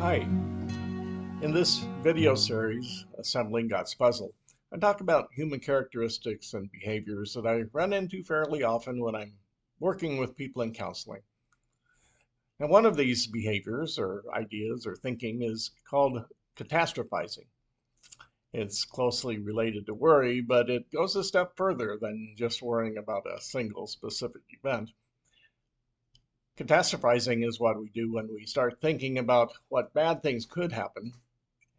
Hi, in this video series, Assembling God's Puzzle, I talk about human characteristics and behaviors that I run into fairly often when I'm working with people in counseling. And one of these behaviors or ideas or thinking is called catastrophizing. It's closely related to worry, but it goes a step further than just worrying about a single specific event. Catastrophizing is what we do when we start thinking about what bad things could happen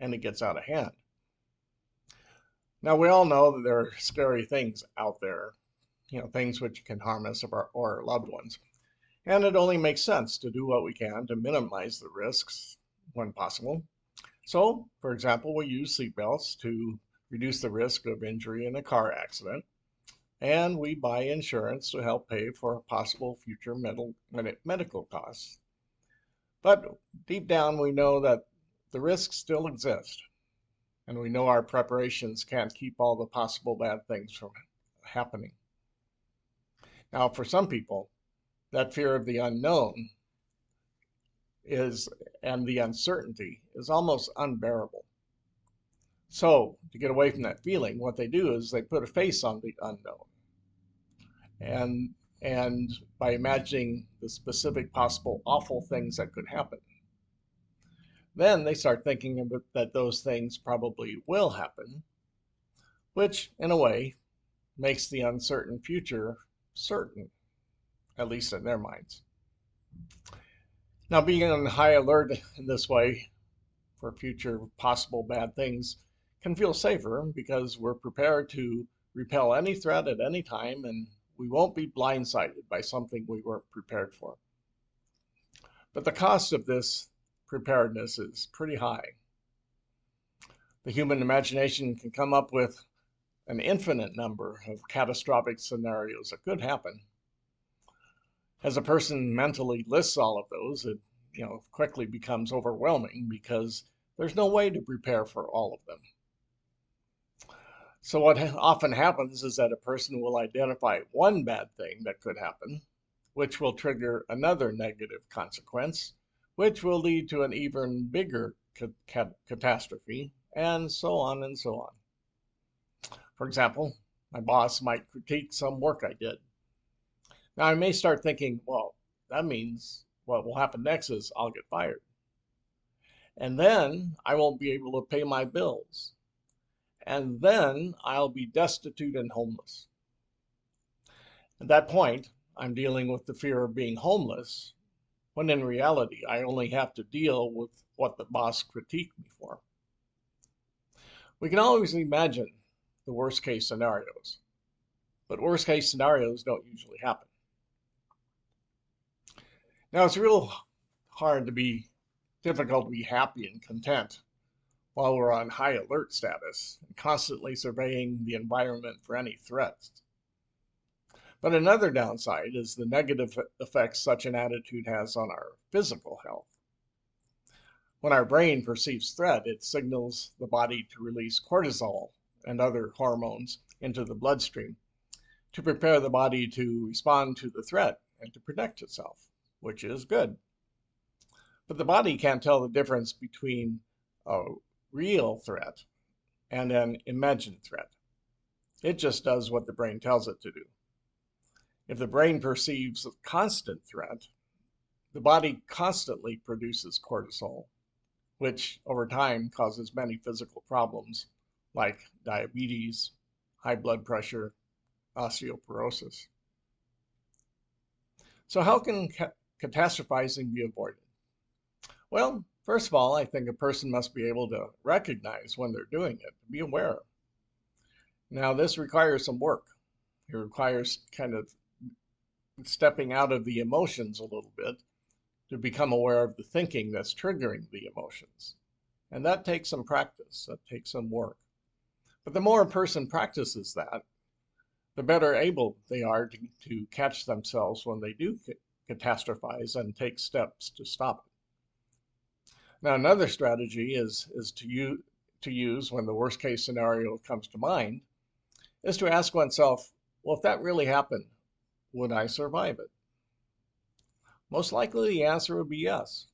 and it gets out of hand. Now, we all know that there are scary things out there, things which can harm us or our loved ones. And it only makes sense to do what we can to minimize the risks when possible. So, for example, we use seatbelts to reduce the risk of injury in a car accident. And we buy insurance to help pay for possible future medical costs. But deep down, we know that the risks still exist. And we know our preparations can't keep all the possible bad things from happening. Now, for some people, that fear of the unknown and the uncertainty is almost unbearable. So, to get away from that feeling, what they do is they put a face on the unknown. And by imagining the specific possible awful things that could happen. Then they start thinking about that those things probably will happen, which in a way makes the uncertain future certain, at least in their minds. Now, being on high alert in this way for future possible bad things can feel safer because we're prepared to repel any threat at any time and we won't be blindsided by something we weren't prepared for. But the cost of this preparedness is pretty high. The human imagination can come up with an infinite number of catastrophic scenarios that could happen. As a person mentally lists all of those, it quickly becomes overwhelming because there's no way to prepare for all of them. So what often happens is that a person will identify one bad thing that could happen, which will trigger another negative consequence, which will lead to an even bigger catastrophe, and so on and so on. For example, my boss might critique some work I did. Now, I may start thinking, well, that means what will happen next is I'll get fired. And then I won't be able to pay my bills. And then I'll be destitute and homeless. At that point, I'm dealing with the fear of being homeless, when in reality, I only have to deal with what the boss critiqued me for. We can always imagine the worst case scenarios, but worst case scenarios don't usually happen. Now, it's real difficult to be happy and content while we're on high alert status and constantly surveying the environment for any threats. But another downside is the negative effects such an attitude has on our physical health. When our brain perceives threat, it signals the body to release cortisol and other hormones into the bloodstream to prepare the body to respond to the threat and to protect itself, which is good. But the body can't tell the difference between a real threat and an imagined threat. It just does what the brain tells it to do. If the brain perceives a constant threat, the body constantly produces cortisol, which over time causes many physical problems like diabetes, high blood pressure, osteoporosis. So how can catastrophizing be avoided? Well, first of all, I think a person must be able to recognize when they're doing it, be aware. Now, this requires some work. It requires kind of stepping out of the emotions a little bit to become aware of the thinking that's triggering the emotions. And that takes some practice, that takes some work. But the more a person practices that, the better able they are to catch themselves when they do catastrophize and take steps to stop it. Now, another strategy is to use when the worst case scenario comes to mind, is to ask oneself, well, if that really happened, would I survive it? Most likely the answer would be yes.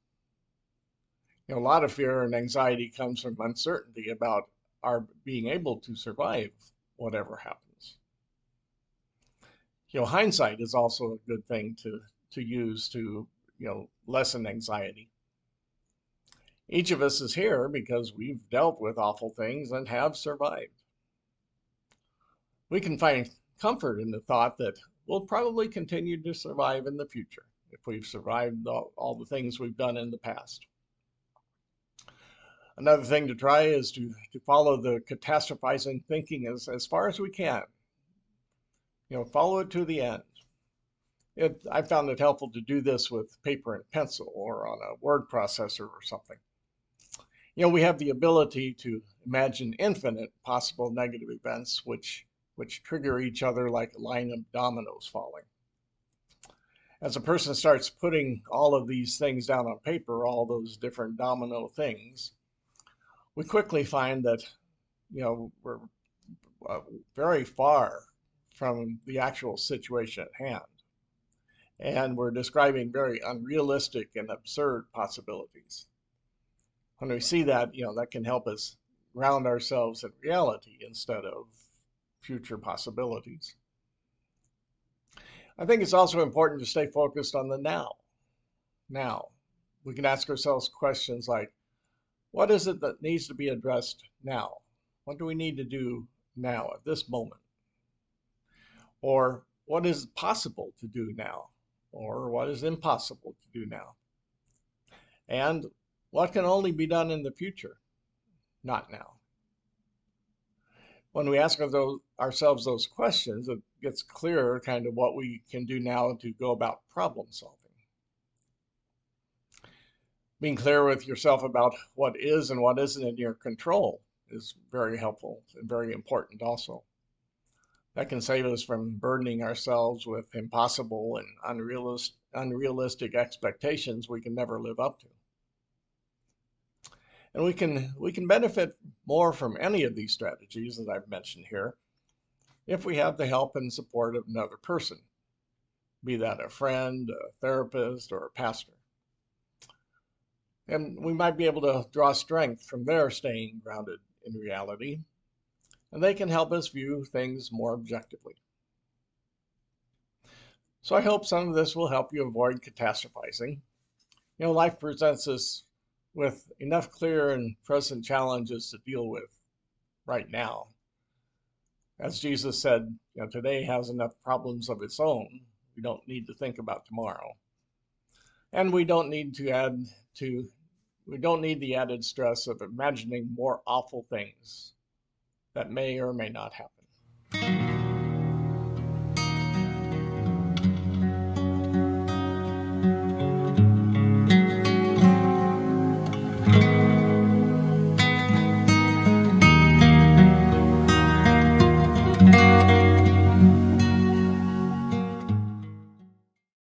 A lot of fear and anxiety comes from uncertainty about our being able to survive whatever happens. Hindsight is also a good thing to use to, lessen anxiety. Each of us is here because we've dealt with awful things and have survived. We can find comfort in the thought that we'll probably continue to survive in the future if we've survived all the things we've done in the past. Another thing to try is to follow the catastrophizing thinking as far as we can. Follow it to the end. I found it helpful to do this with paper and pencil or on a word processor or something. We have the ability to imagine infinite possible negative events which trigger each other like a line of dominoes falling. As a person starts putting all of these things down on paper, all those different domino things, we quickly find that, we're very far from the actual situation at hand. And we're describing very unrealistic and absurd possibilities. When we see that, that can help us ground ourselves in reality instead of future possibilities. I think it's also important to stay focused on the now. Now, we can ask ourselves questions like, what is it that needs to be addressed now? What do we need to do now at this moment? Or what is possible to do now? Or what is impossible to do now? And what can only be done in the future, not now? When we ask ourselves those questions, it gets clearer kind of what we can do now to go about problem solving. Being clear with yourself about what is and what isn't in your control is very helpful and very important also. That can save us from burdening ourselves with impossible and unrealistic expectations we can never live up to. And we can benefit more from any of these strategies that I've mentioned here if we have the help and support of another person, be that a friend, a therapist, or a pastor. And we might be able to draw strength from their staying grounded in reality, and they can help us view things more objectively. So I hope some of this will help you avoid catastrophizing. Life presents us with enough clear and present challenges to deal with right now. As Jesus said, today has enough problems of its own. We don't need to think about tomorrow. And we don't need the added stress of imagining more awful things that may or may not happen.